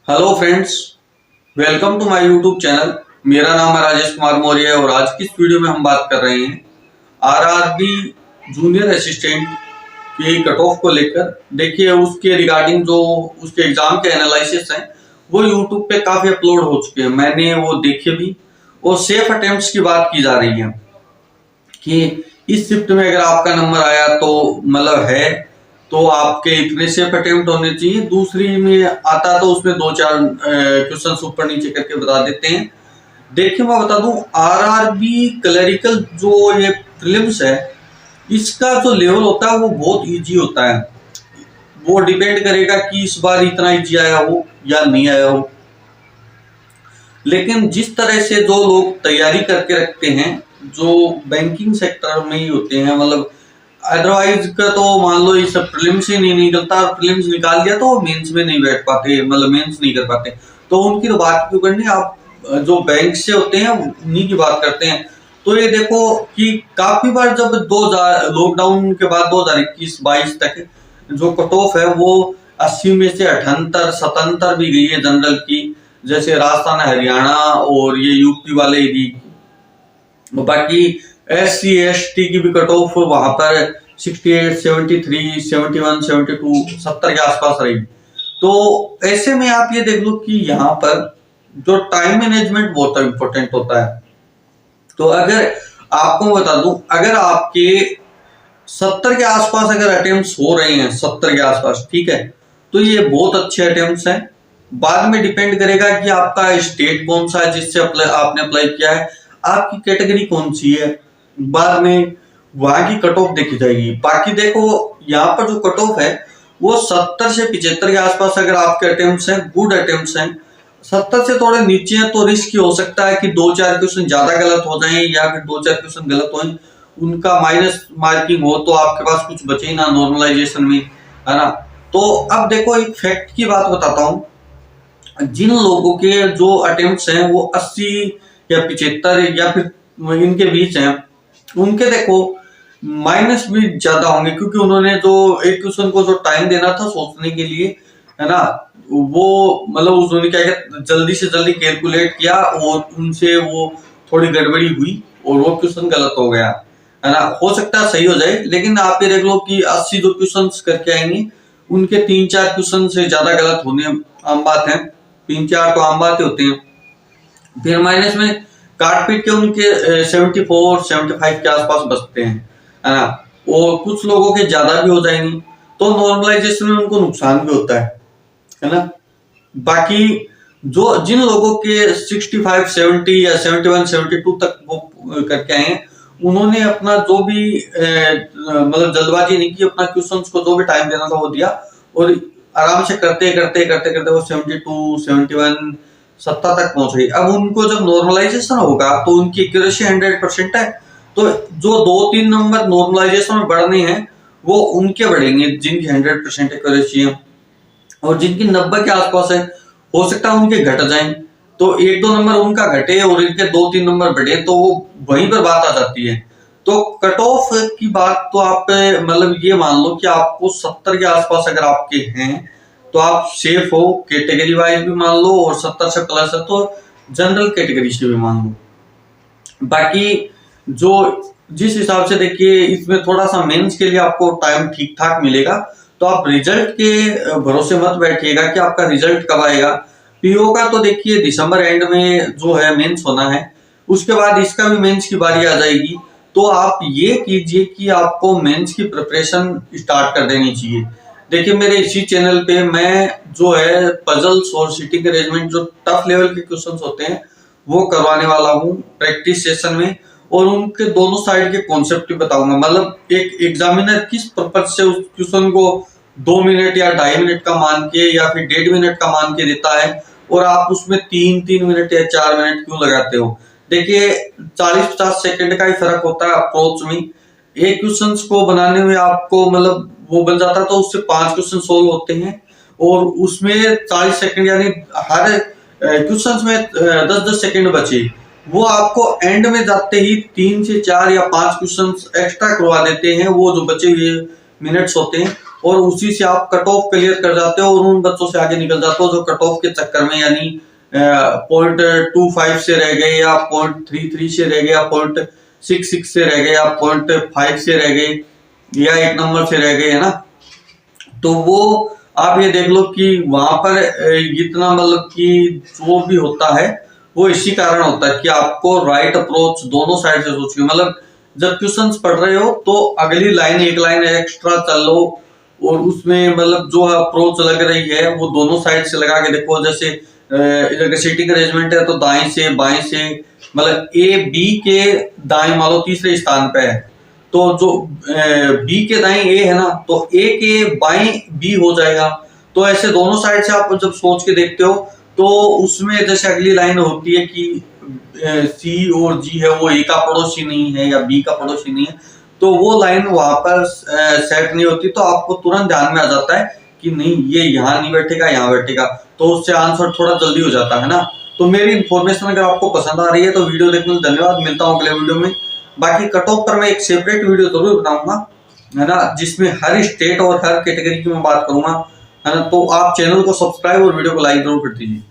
Hello friends, welcome to my YouTube channel. मेरा नाम है राजेश कुमार मौर्य और आज की इस वीडियो में हम बात कर रहे हैं आरआरबी जूनियर असिस्टेंट के कट ऑफ को लेकर। देखिए, उसके रिगार्डिंग जो उसके एग्जाम के एनालिसिस हैं वो यूट्यूब पे काफी अपलोड हो चुके हैं, मैंने वो देखे भी। और सेफ अटेम्प्ट्स की बात की जा रही है कि इस शिफ्ट में अगर आपका नंबर आया तो मतलब है तो आपके इतने सेफ अटेम्प्ट होने चाहिए। दूसरी में आता तो उसमें दो चार क्वेश्चन ऊपर नीचे करके बता देते हैं। देखिए, मैं बता दूं, आरआरबी क्लरिकल जो ये प्रीलिम्स है इसका जो लेवल होता है वो बहुत इजी होता है। वो डिपेंड करेगा कि इस बार इतना इजी आया हो या नहीं आया हो, लेकिन जिस तरह से जो लोग तैयारी करके रखते हैं जो बैंकिंग सेक्टर में ही होते हैं, मतलब अदरवाइज का तो मान लो ये सब प्रीलिम्स ही नहीं निकलता, प्रीलिम्स निकाल दिया तो मेंस में नहीं बैठ पाते, मतलब मेंस नहीं कर पाते, तो उनकी तो बात क्यों करनी। आप जो बैंक से होते हैं उन्हीं की बात करते हैं। तो ये देखो कि काफी बार जब 2000 लॉकडाउन के बाद 2021-22 तक जो कट ऑफ है वो 80 में से 78 77 भी गई है जनरल की, जैसे राजस्थान, हरियाणा और ये यूपी वाले एरिया। बाकी SC ST की भी कट ऑफ वहां पर 68 73 71 72 70 के आसपास रही। तो ऐसे में आप ये देख लो कि यहाँ पर जो टाइम मैनेजमेंट बहुत इंपॉर्टेंट होता है। तो अगर आपको बता दूं, अगर आपके 70 के आसपास अगर अटेम्प्ट्स हो रहे हैं, 70 के आसपास, ठीक है, तो ये बहुत अच्छे अटेम्प्ट्स हैं। बाद में डिपेंड करेगा कि आपका स्टेट कौन सा है जिससे आपने अप्लाई किया है, आपकी कैटेगरी कौन सी है, बाद में वहां की कट ऑफ देखी जाएगी। बाकी देखो, यहाँ पर जो कट ऑफ है वो 70 से 75 के आसपास अगर आपके अटेम्प्ट्स हैं, गुड अटेम्प्ट्स हैं। 70 से थोड़े नीचे हैं तो रिस्क हो सकता है कि 2-4 क्वेश्चन ज्यादा गलत हो जाएं या फिर 2-4 क्वेश्चन गलत हो, उनका माइनस मार्किंग हो तो आपके पास कुछ बचे ही ना नॉर्मलाइजेशन में, है ना। तो अब देखो, एक फैक्ट की बात बताता हूं। जिन लोगों के जो अटेम्प्ट्स हैं वो 80 या 75 या फिर इनके बीच हैं, उनके देखो माइनस भी ज्यादा होंगे, क्योंकि उन्होंने जो एक क्वेश्चन को जो टाइम देना था सोचने के लिए, है ना, वो मतलब उन्होंने क्या किया, जल्दी से जल्दी कैलकुलेट किया और उनसे वो थोड़ी गड़बड़ी हुई और वो क्वेश्चन गलत हो गया, है ना। हो सकता है सही हो जाए, लेकिन आप ये देख लो कि 80 जो क्वेश्चन करके आएंगे उनके 3-4 क्वेश्चन से ज्यादा गलत होने आम बात है। 3-4 तो आम बात होते हैं। फिर माइनस में काट पीट के उनके 74-75 के आसपास बचते हैं, है ना। और कुछ लोगों के ज्यादा भी हो जाएंगे तो नॉर्मलाइजेशन में उनको नुकसान भी होता है ना। बाकी जो जिन लोगों के 65 70 या 71 72 तक वो करके आए हैं, उन्होंने अपना जो भी मतलब जल्दबाजी नहीं की, अपना क्वेश्चंस को जो भी टाइम देना था वो दिया और आराम से करते करते करते करते वो 72 71 70 तक पहुंच गई। अब उनको जब नॉर्मलाइजेशन होगा तो उनकी एक्यूरेसी 100% है। तो जो 2-3 नंबर नॉर्मलाइजेशन में बढ़ने हैं वो उनके बढ़ेंगे जिनकी 100% एक्यूरेसी है, और जिनकी 90 के आसपास है हो सकता है उनके घट जाएं। तो 1-2 नंबर उनका घटे और इनके 2-3 नंबर बढ़े तो वो वहीं पर बात आ जाती है। तो कट ऑफ की बात तो आप मतलब ये मान लो कि आपको 70 के आसपास अगर आपके हैं तो आप सेफ हो, कैटेगरी वाइज भी मान लो, और 70 से प्लस है तो जनरल कैटेगरी से भी मान लो। बाकी जो जिस हिसाब से देखिए इसमें थोड़ा सा मेंस के लिए आपको टाइम ठीक ठाक मिलेगा, तो आप रिजल्ट के भरोसे मत बैठिएगा कि आपका रिजल्ट कब आएगा। पीओ का तो देखिए दिसंबर एंड में जो है मेंस होना है, उसके बाद इसका भी मेंस की बारी आ जाएगी। तो आप ये कीजिए कि आपको मेंस की प्रिपरेशन स्टार्ट कर देनी चाहिए। देखिए, मेरे इसी चैनल पे मैं जो है पजल्स और सिटिंग अरेंजमेंट जो टफ लेवल के क्वेश्चंस होते हैं वो करवाने वाला हूँ प्रैक्टिस सेशन में, और उनके दोनों साइड के कॉन्सेप्ट भी बताऊंगा। मतलब एक एग्जामिनर किस पर्पज से उस क्वेश्चन को 2 मिनट या 2.5 मिनट का मान के या फिर 1.5 मिनट का मान के देता है और आप उसमें 3-3 मिनट या 4 मिनट क्यों लगाते हो। देखिए, 40-50 सेकंड का ही फर्क होता है अप्रोच में। एक क्वेश्चन को बनाने में आपको मतलब वो बन जाता है तो उससे 5 क्वेश्चन सोल्व होते हैं, और उसमें 40 सेकंड यानी हर क्वेश्चन में 10-10 सेकंड बचे, वो आपको एंड में जाते ही 3 से 4 या 5 क्वेश्चन एक्स्ट्रा करवा देते हैं। वो जो बचे हुए मिनट्स होते हैं और उसी से आप कट ऑफ क्लियर कर जाते हो और उन बच्चों से आगे निकल जाते हो जो कट ऑफ के चक्कर में यानी 0.25 से रह गए या 0.33 से रह गए या 0.66 से रह गए या 0.5 से रह गए या 1 नंबर से रह गए, है ना। तो वो आप ये देख लो कि वहां पर इतना मतलब कि जो भी होता है वो इसी कारण होता है कि आपको राइट अप्रोच दोनों साइड से सोचिए। मतलब जब क्वेश्चंस पढ़ रहे हो तो अगली लाइन एक लाइन एक्स्ट्रा चल लो और उसमें मतलब जो अप्रोच लग रही है वो दोनों साइड से लगा के देखो। जैसे इलेक्ट्रिसिटी का अरेंजमेंट है तो दाएं से बाएं से, मतलब ए बी के दाएं मान लो तीसरे स्थान पे है, तो जो बी के दाएं ए है ना, तो ए के बाएं बी हो जाएगा। तो ऐसे दोनों साइड से आप जब सोच के देखते हो तो उसमें जैसे अगली लाइन होती है कि सी और जी है वो ए का पड़ोसी नहीं है या बी का पड़ोसी नहीं है, तो वो लाइन वहां पर सेट नहीं होती, तो आपको तुरंत ध्यान में आ जाता है कि नहीं ये यहाँ नहीं बैठेगा यहाँ बैठेगा, तो उससे आंसर थोड़ा जल्दी हो जाता है ना। तो मेरी इन्फॉर्मेशन अगर आपको पसंद आ रही है तो वीडियो देखने के लिए धन्यवाद। मिलता हूँ अगले वीडियो में। बाकी कट ऑफ पर मैं एक सेपरेट वीडियो जरूर बनाऊंगा, है ना, जिसमें हर स्टेट और हर कैटेगरी की मैं बात करूंगा, है ना। तो आप चैनल को सब्सक्राइब और वीडियो को लाइक जरूर कर दीजिए।